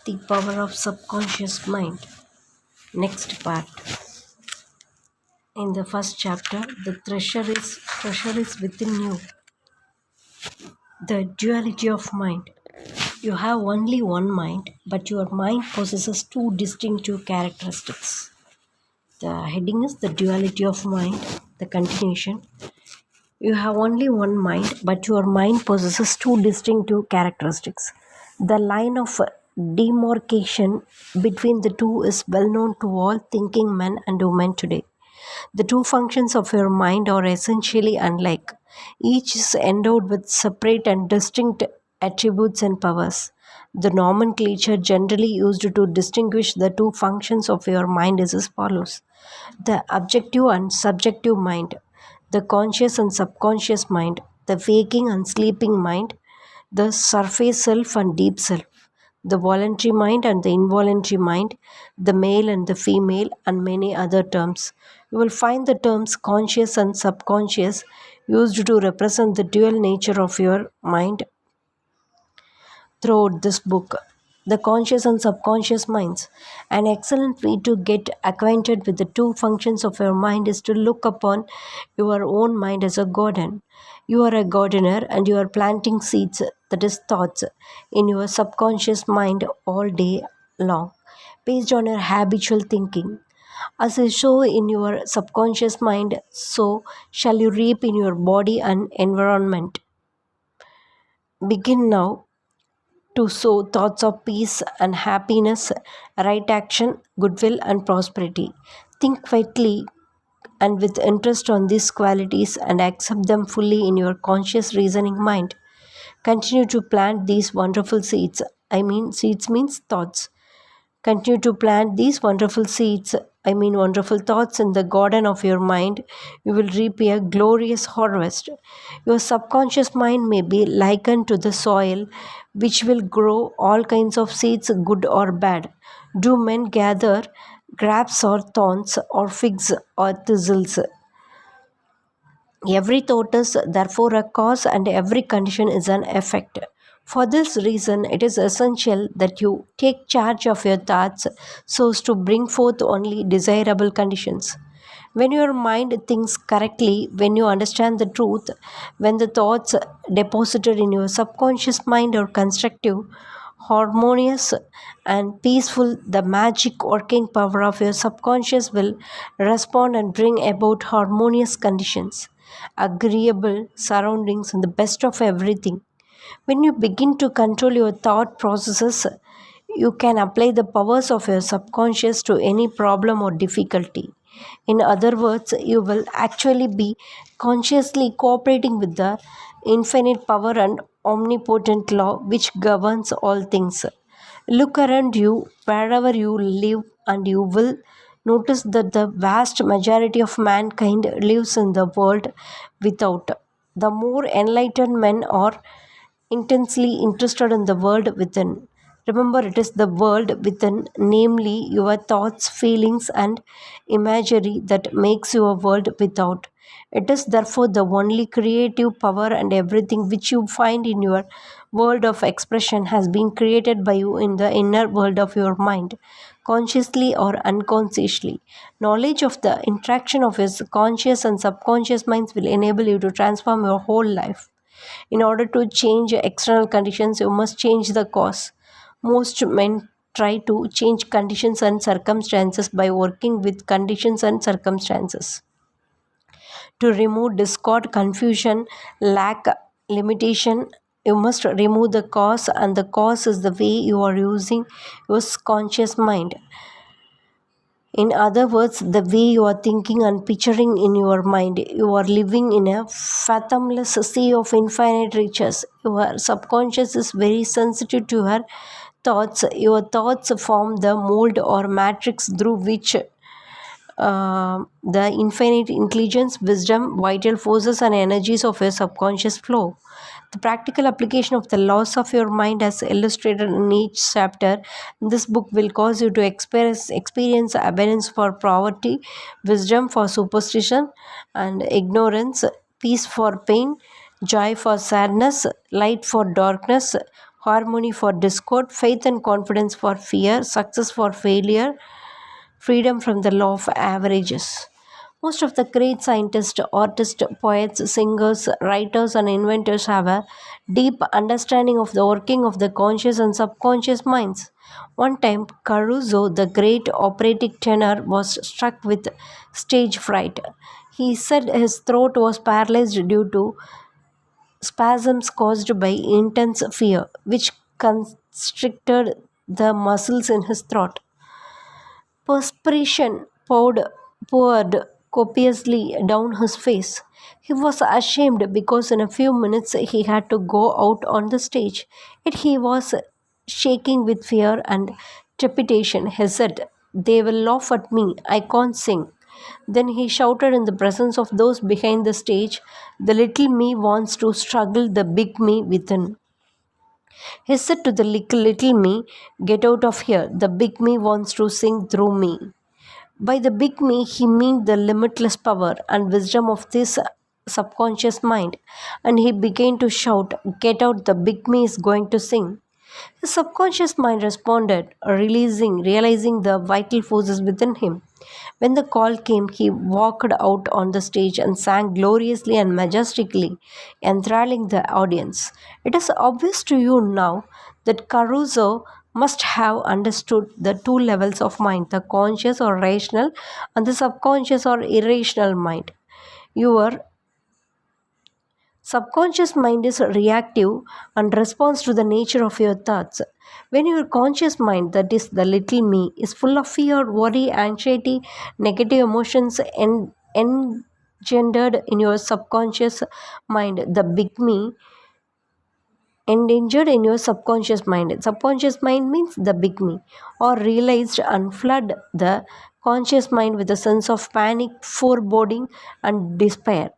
The power of subconscious mind. Next part. In the first chapter, the treasure is within you. The duality of mind. You have only one mind, but your mind possesses two distinctive characteristics. The heading is the duality of mind. The continuation. You have only one mind, but your mind possesses two distinctive characteristics. The line of demarcation between the two is well known to all thinking men and women today. The two functions of your mind are essentially unlike. Each is endowed with separate and distinct attributes and powers. The nomenclature generally used to distinguish the two functions of your mind is as follows: the objective and subjective mind, the conscious and subconscious mind, the waking and sleeping mind, the surface self and deep self, the voluntary mind and the involuntary mind, the male and the female, and many other terms. You will find the terms conscious and subconscious used to represent the dual nature of your mind throughout this book. The conscious and subconscious minds. An excellent way to get acquainted with the two functions of your mind is to look upon your own mind as a garden. You are a gardener and you are planting seeds, that is, thoughts, in your subconscious mind all day long, based on your habitual thinking. As you sow in your subconscious mind, so shall you reap in your body and environment. Begin now to sow thoughts of peace and happiness, right action, goodwill, and prosperity. Think quietly and with interest on these qualities and accept them fully in your conscious reasoning mind. Continue to plant these wonderful seeds. Seeds means thoughts. Continue to plant these wonderful seeds, wonderful thoughts in the garden of your mind. You will reap a glorious harvest. Your subconscious mind may be likened to the soil, which will grow all kinds of seeds, good or bad. Do men gather grapes or thorns, or figs or thistles? Every thought is therefore a cause, and every condition is an effect. For this reason, it is essential that you take charge of your thoughts so as to bring forth only desirable conditions. When your mind thinks correctly, when you understand the truth, when the thoughts deposited in your subconscious mind are constructive, harmonious, and peaceful, the magic working power of your subconscious will respond and bring about harmonious conditions, agreeable surroundings, and the best of everything. When you begin to control your thought processes, you can apply the powers of your subconscious to any problem or difficulty. In other words, you will actually be consciously cooperating with the infinite power and omnipotent law which governs all things. Look around you wherever you live, and you will notice that the vast majority of mankind lives in the world without. The more enlightened men are intensely interested in the world within. Remember, it is the world within, namely your thoughts, feelings, and imagery, that makes your world without. It is therefore the only creative power, and everything which you find in your world of expression has been created by you in the inner world of your mind, consciously or unconsciously. Knowledge of the interaction of your conscious and subconscious minds will enable you to transform your whole life. In order to change external conditions, you must change the cause. Most men try to change conditions and circumstances by working with conditions and circumstances. To remove discord, confusion, lack, limitation, you must remove the cause, and the cause is the way you are using your conscious mind. In other words, the way you are thinking and picturing in your mind, you are living in a fathomless sea of infinite riches. Your subconscious is very sensitive to your thoughts. Your thoughts form the mold or matrix through which the infinite intelligence, wisdom, vital forces, and energies of your subconscious flow. The practical application of the laws of your mind, as illustrated in each chapter in this book, will cause you to experience abundance for poverty, wisdom for superstition and ignorance, peace for pain, joy for sadness, light for darkness, harmony for discord, faith and confidence for fear, success for failure, freedom from the law of averages. Most of the great scientists, artists, poets, singers, writers, and inventors have a deep understanding of the working of the conscious and subconscious minds. One time, Caruso, the great operatic tenor, was struck with stage fright. He said his throat was paralyzed due to spasms caused by intense fear, which constricted the muscles in his throat. Perspiration poured copiously down his face. He was ashamed because in a few minutes he had to go out on the stage. Yet he was shaking with fear and trepidation. He said, "They will laugh at me. I can't sing." Then he shouted in the presence of those behind the stage, "The little me wants to struggle the big me within." He said to the little me, "Get out of here. The big me wants to sing through me." By the big me, he meant the limitless power and wisdom of this subconscious mind, and he began to shout, "Get out, the big me is going to sing." His subconscious mind responded, realizing the vital forces within him. When the call came, he walked out on the stage and sang gloriously and majestically, enthralling the audience. It is obvious to you now that Caruso must have understood the two levels of mind, the conscious or rational and the subconscious or irrational mind. Your subconscious mind is reactive and responds to the nature of your thoughts. When your conscious mind, that is the little me, is full of fear, worry, anxiety, negative emotions, and engendered in your subconscious mind, the big me endangered in your subconscious mind. Subconscious mind means the big me, or realized and flood the conscious mind with a sense of panic, foreboding, and despair.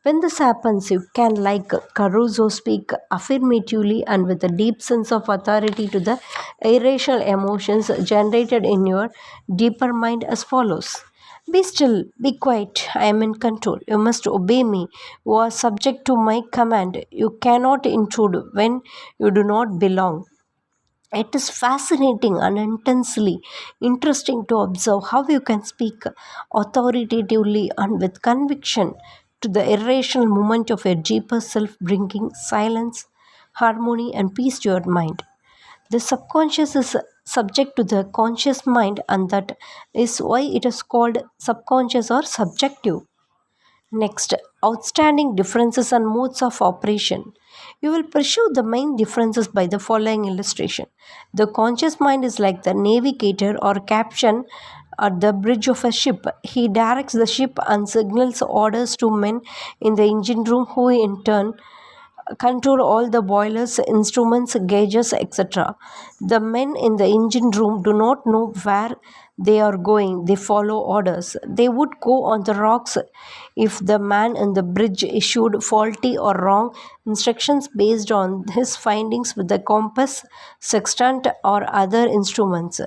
When this happens, you can, like Caruso, speak affirmatively and with a deep sense of authority to the irrational emotions generated in your deeper mind as follows. Be still, be quiet, I am in control. You must obey me. You are subject to my command. You cannot intrude when you do not belong. It is fascinating and intensely interesting to observe how you can speak authoritatively and with conviction to the irrational movement of your deeper self, bringing silence, harmony, and peace to your mind. The subconscious is subject to the conscious mind, and that is why it is called subconscious or subjective. Next, outstanding differences and modes of operation. You will pursue the main differences by the following illustration. The conscious mind is like the navigator or captain at the bridge of a ship. He directs the ship and signals orders to men in the engine room, who in turn control all the boilers, instruments, gauges, etc. The men in the engine room do not know where they are going, they follow orders. They would go on the rocks if the man in the bridge issued faulty or wrong instructions based on his findings with the compass, sextant, or other instruments.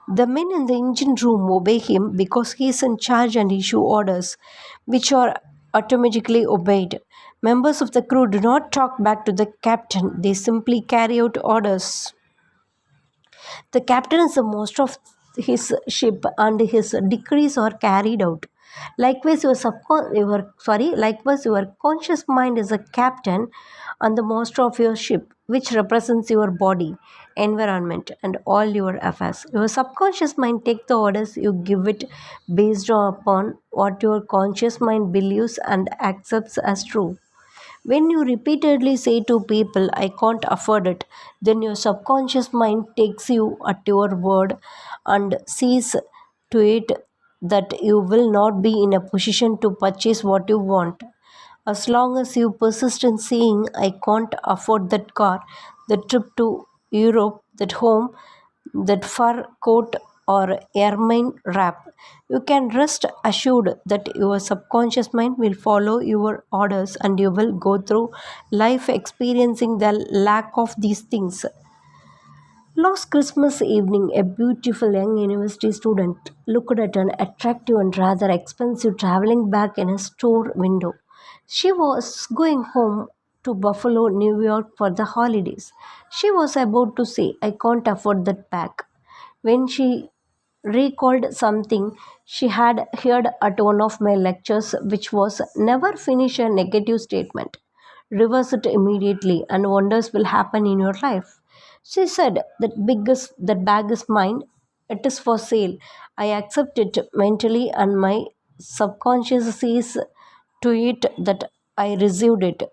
The men in the engine room obey him because he is in charge and issue orders, which are automatically obeyed. Members of the crew do not talk back to the captain, they simply carry out orders. The captain is the master of his ship and his decrees are carried out. Likewise your conscious mind is a captain and the master of your ship, which represents your body, environment, and all your affairs. Your subconscious mind takes the orders you give it based upon what your conscious mind believes and accepts as true. When you repeatedly say to people, "I can't afford it," then your subconscious mind takes you at your word and sees to it that you will not be in a position to purchase what you want. As long as you persist in saying, "I can't afford that car, the trip to Europe, that home, that fur coat, or ermine wrap," you can rest assured that your subconscious mind will follow your orders and you will go through life experiencing the lack of these things. Last Christmas evening, a beautiful young university student looked at an attractive and rather expensive traveling bag in a store window. She was going home to Buffalo, New York for the holidays. She was about to say, I can't afford that bag, when she recalled something she had heard at one of my lectures, which was never finish a negative statement. Reverse it immediately, and wonders will happen in your life. She said, that bag is mine. It is for sale. I accept it mentally, and my subconscious says to it that I received it.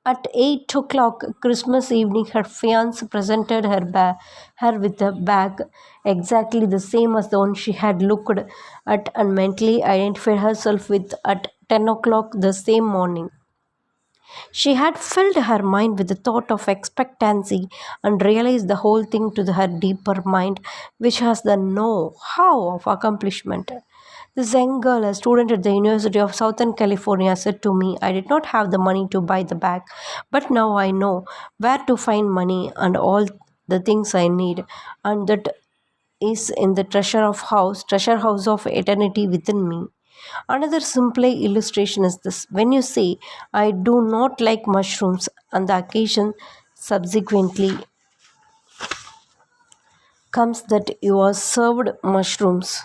At 8 o'clock Christmas evening, her fiance presented her with a bag exactly the same as the one she had looked at and mentally identified herself with at 10 o'clock the same morning. She had filled her mind with the thought of expectancy and realized the whole thing to her deeper mind, which has the know how of accomplishment. This young girl, a student at the University of Southern California, said to me, I did not have the money to buy the bag, but now I know where to find money and all the things I need, and that is in the treasure house of eternity within me. Another simple illustration is this: when you say, I do not like mushrooms, and the occasion subsequently comes that you are served mushrooms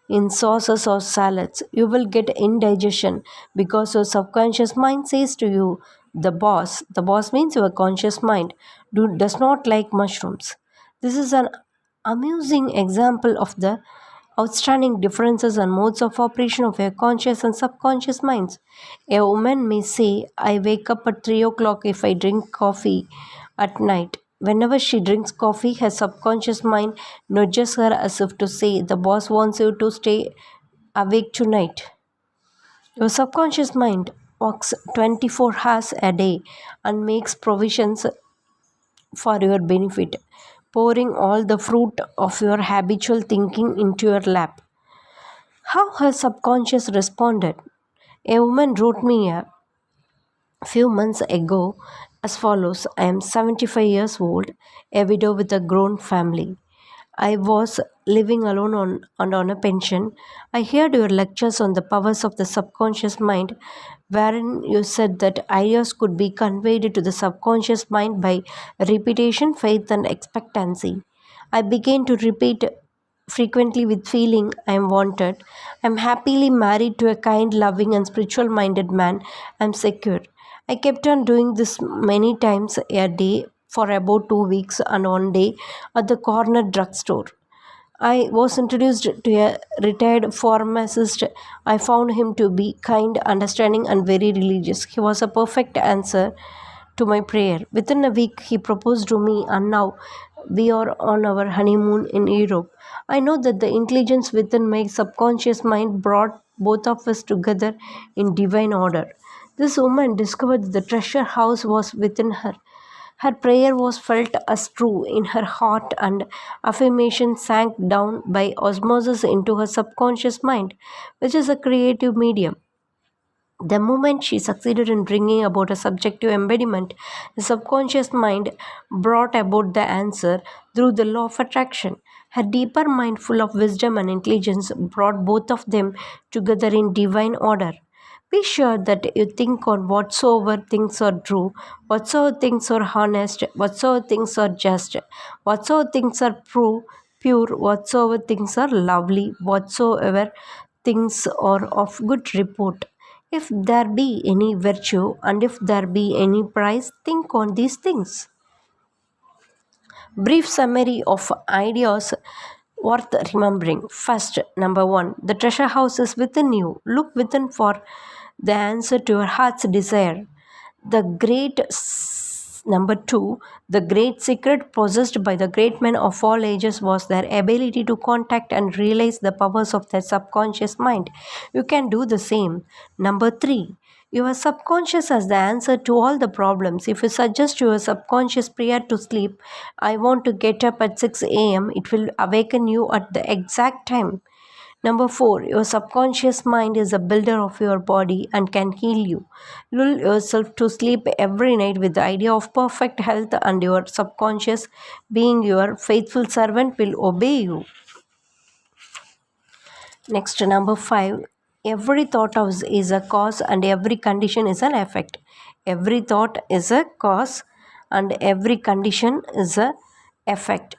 in sauces or salads, you will get indigestion because your subconscious mind says to you, the boss means your conscious mind, does not like mushrooms. This is an amusing example of the outstanding differences and modes of operation of your conscious and subconscious minds. A woman may say, I wake up at 3 o'clock if I drink coffee at night. Whenever she drinks coffee, her subconscious mind nudges her as if to say, the boss wants you to stay awake tonight. Your subconscious mind works 24 hours a day and makes provisions for your benefit, pouring all the fruit of your habitual thinking into your lap. How her subconscious responded. A woman wrote me a few months ago as follows: I am 75 years old, a widow with a grown family. I was living alone and on a pension. I heard your lectures on the powers of the subconscious mind, wherein you said that ideas could be conveyed to the subconscious mind by repetition, faith, and expectancy. I began to repeat frequently with feeling I am wanted. I am happily married to a kind, loving, and spiritual minded man. I am secure. I kept on doing this many times a day for about 2 weeks, and one day at the corner drugstore, I was introduced to a retired pharmacist. I found him to be kind, understanding, and very religious. He was a perfect answer to my prayer. Within a week, he proposed to me, and now we are on our honeymoon in Europe. I know that the intelligence within my subconscious mind brought both of us together in divine order. This woman discovered that the treasure house was within her. Her prayer was felt as true in her heart, and affirmation sank down by osmosis into her subconscious mind, which is a creative medium. The moment she succeeded in bringing about a subjective embodiment, the subconscious mind brought about the answer through the law of attraction. Her deeper mind, full of wisdom and intelligence, brought both of them together in divine order. Be sure that you think on whatsoever things are true, whatsoever things are honest, whatsoever things are just, whatsoever things are pure, whatsoever things are lovely, whatsoever things are of good report. If there be any virtue and if there be any price, think on these things. Brief summary of ideas worth remembering. First, number one, the treasure house is within you. Look within for the answer to your heart's desire. The number two, the great secret possessed by the great men of all ages was their ability to contact and realize the powers of their subconscious mind. You can do the same. Number three, your subconscious has the answer to all the problems. If you suggest to your subconscious prior to sleep, I want to get up at 6 a.m., it will awaken you at the exact time. Number four, your subconscious mind is a builder of your body and can heal you. Lull yourself to sleep every night with the idea of perfect health, and your subconscious, being your faithful servant, will obey you. Next, number five, every thought is a cause and every condition is an effect. Every thought is a cause and every condition is a effect.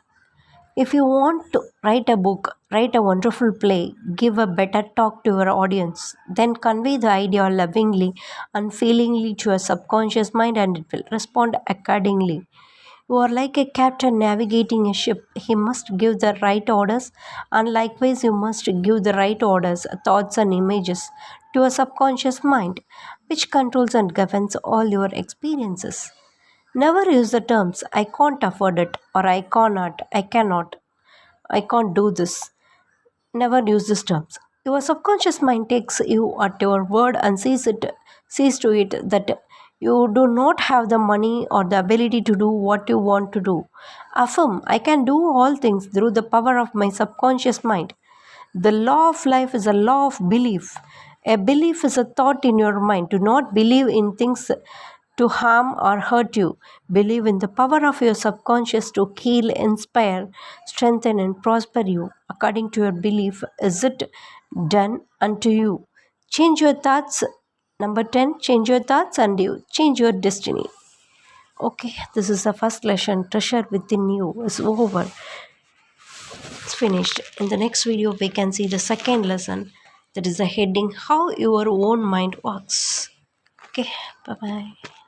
If you want to write a book, write a wonderful play, give a better talk to your audience, then convey the idea lovingly and feelingly to your subconscious mind and it will respond accordingly. You are like a captain navigating a ship. He must give the right orders, and likewise, you must give the right orders, thoughts, and images to a subconscious mind, which controls and governs all your experiences. Never use the terms I can't afford it or I cannot, I can't do this. Never use these terms. Your subconscious mind takes you at your word and sees to it that you do not have the money or the ability to do what you want to do. Affirm, I can do all things through the power of my subconscious mind. The law of life is a law of belief. A belief is a thought in your mind. Do not believe in things to harm or hurt you. Believe in the power of your subconscious to heal, inspire, strengthen, and prosper you. According to your belief, is it done unto you? Change your thoughts. Number 10, change your thoughts and you change your destiny. Okay, this is the first lesson. Treasure within you is over. It's finished. In the next video, we can see the second lesson. That is the heading, how your own mind works. Okay, bye bye.